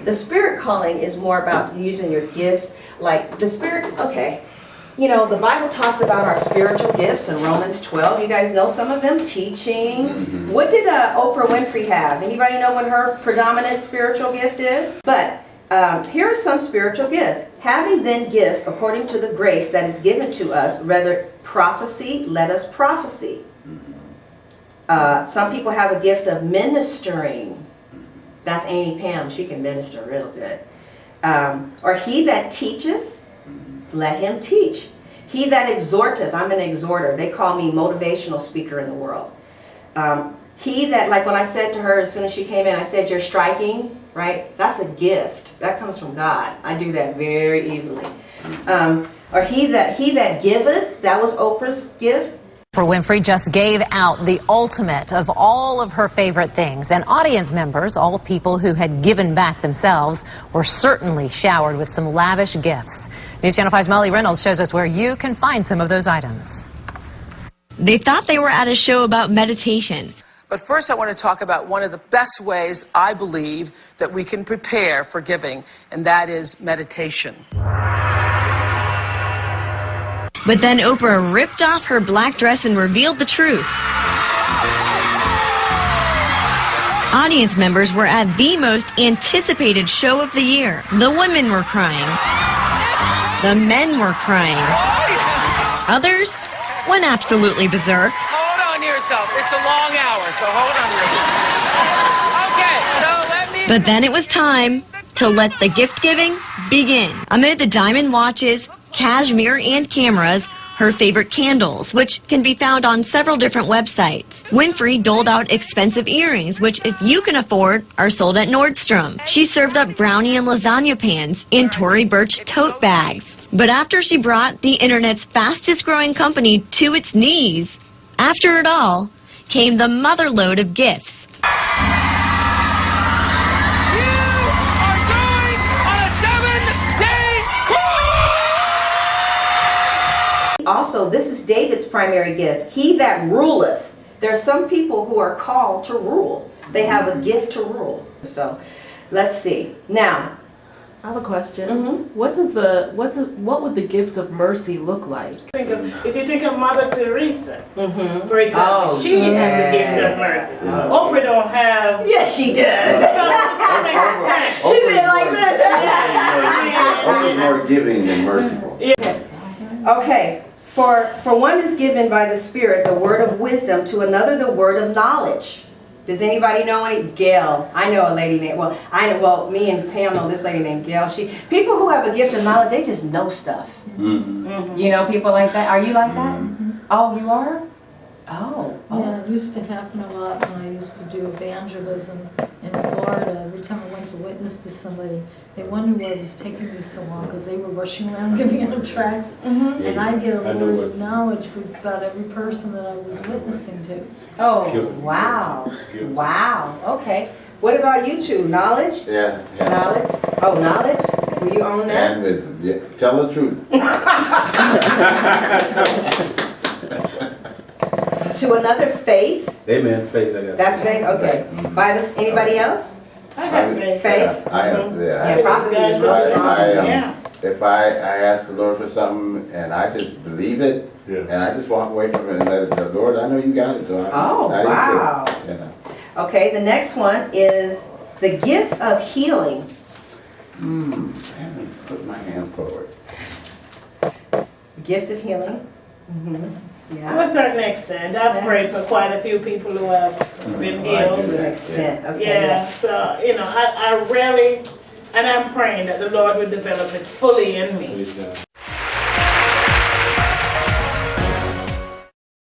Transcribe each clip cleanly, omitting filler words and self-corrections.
The spirit calling is more about using your gifts, like the spirit, okay. You know, the Bible talks about our spiritual gifts in Romans 12. You guys know some of them, teaching. What did Oprah Winfrey have? Anybody know what her predominant spiritual gift is? But here are some spiritual gifts. Having then gifts according to the grace that is given to us, rather prophecy, let us prophesy. Some people have a gift of ministering. That's Annie Pam. She can minister real good. Or he that teacheth, let him teach. He that exhorteth, I'm an exhorter. They call me motivational speaker in the world. He that, like when I said to her as soon as she came in, I said, you're striking, right? That's a gift. That comes from God. I do that very easily. Or he that giveth, that was Oprah's gift. Oprah Winfrey just gave out the ultimate of all of her favorite things, and audience members, all people who had given back themselves, were certainly showered with some lavish gifts. News Channel 5's Molly Reynolds shows us where you can find some of those items. They thought they were at a show about meditation. But first I want to talk about one of the best ways I believe that we can prepare for giving, and that is meditation. But then Oprah ripped off her black dress and revealed the truth. Audience members were at the most anticipated show of the year. The women were crying. The men were crying. Others went absolutely berserk. Hold on to yourself. It's a long hour, so hold on to yourself. Okay, so let me... But then it was time to let the gift giving begin. Amid the diamond watches, cashmere and cameras, her favorite candles, which can be found on several different websites. Winfrey doled out expensive earrings, which, if you can afford, are sold at Nordstrom. She served up brownie and lasagna pans in Tory Burch tote bags. But after she brought the internet's fastest growing company to its knees, after it all, came the motherload of gifts. Also, this is David's primary gift. He that ruleth. There are some people who are called to rule. They have a gift to rule. So, let's see. Now, I have a question. What would the gift of mercy look like? If you think of Mother Teresa, for example, she has the gift of mercy. Oprah don't have. yes, she does. She said it like this. Oprah's more giving than merciful. Okay. For one is given by the Spirit the word of wisdom, to another the word of knowledge. Does anybody know any? Gail. I know a lady named, me and Pam know this lady named Gail. People who have a gift of knowledge, they just know stuff. You know people like that? Are you like that? Oh, you are? Oh. Yeah, it used to happen a lot when I used to do evangelism in Florida. Every time I went to witness to somebody, they wondered why it was taking me so long, because they were rushing around giving out tracts. And I'd get a word of knowledge for about every person that I was witnessing to. Oh, wow. Wow. Okay. What about you two? Knowledge? Yeah. Knowledge? Oh, knowledge? Will you own that? And wisdom. Yeah. Tell the truth. To another, faith. Amen. Faith. I got That's faith? Okay. By this, anybody else? I have faith. Faith? I have. Yeah, prophecy is real strong. If I ask the Lord for something and I just believe it, and I just walk away from it and let it go, Lord, I know you got it, so I wow. You know. Okay, the next one is the gifts of healing. I haven't put my hand forward. Gift of healing. Yeah. To a certain extent, I've prayed for quite a few people who have been healed. To an extent, okay. Yeah, so, I really, and I'm praying that the Lord will develop it fully in me.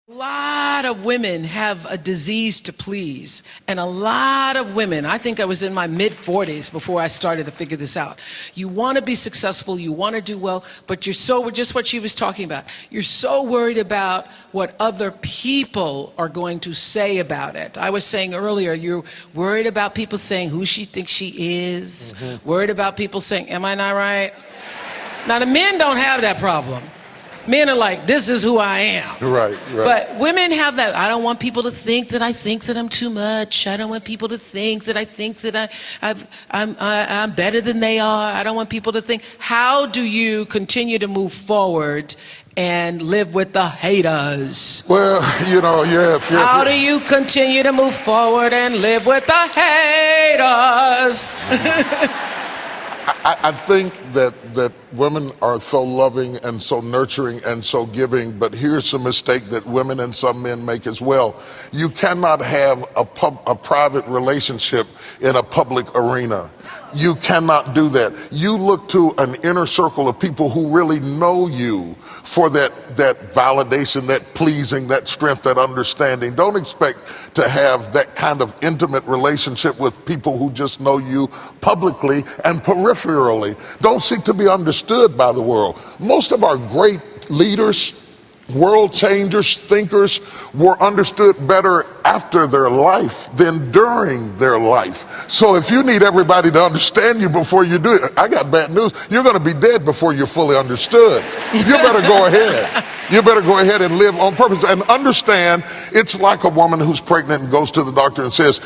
A lot of women have a disease to please, and a lot of women, I think I was in my mid-40s before I started to figure this out. You want to be successful, you want to do well, but you're so, just what she was talking about, you're so worried about what other people are going to say about it. I was saying earlier, you're worried about people saying who she thinks she is, worried about people saying, am I not right? Now the men don't have that problem. Men are like, this is who I am. Right. But women have that. I don't want people to think that I think that I'm too much. I don't want people to think that I think that I'm better than they are. I don't want people to think. How do you continue to move forward and live with the haters? Well, yes. How do you continue to move forward and live with the haters? I think that women are so loving and so nurturing and so giving, but here's a mistake that women and some men make as well. You cannot have a private relationship in a public arena. You cannot do that. You look to an inner circle of people who really know you for that validation, that pleasing, that strength, that understanding. Don't expect to have that kind of intimate relationship with people who just know you publicly and peripherally. Don't seek to be understood by the world. Most of our great leaders, world changers, thinkers were understood better after their life than during their life. So if you need everybody to understand you before you do it, I got bad news. You're going to be dead before you're fully understood. You better go ahead. You better go ahead and live on purpose and understand. It's like a woman who's pregnant and goes to the doctor and says,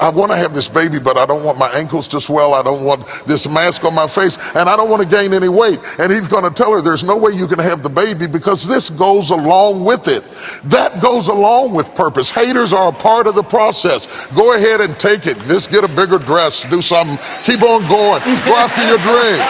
I want to have this baby, but I don't want my ankles to swell. I don't want this mask on my face, and I don't want to gain any weight. And he's going to tell her there's no way you can have the baby because this goes along with it. That goes along with purpose. Haters are a part of the process. Go ahead and take it. Just get a bigger dress, do something, keep on going, go after your dream.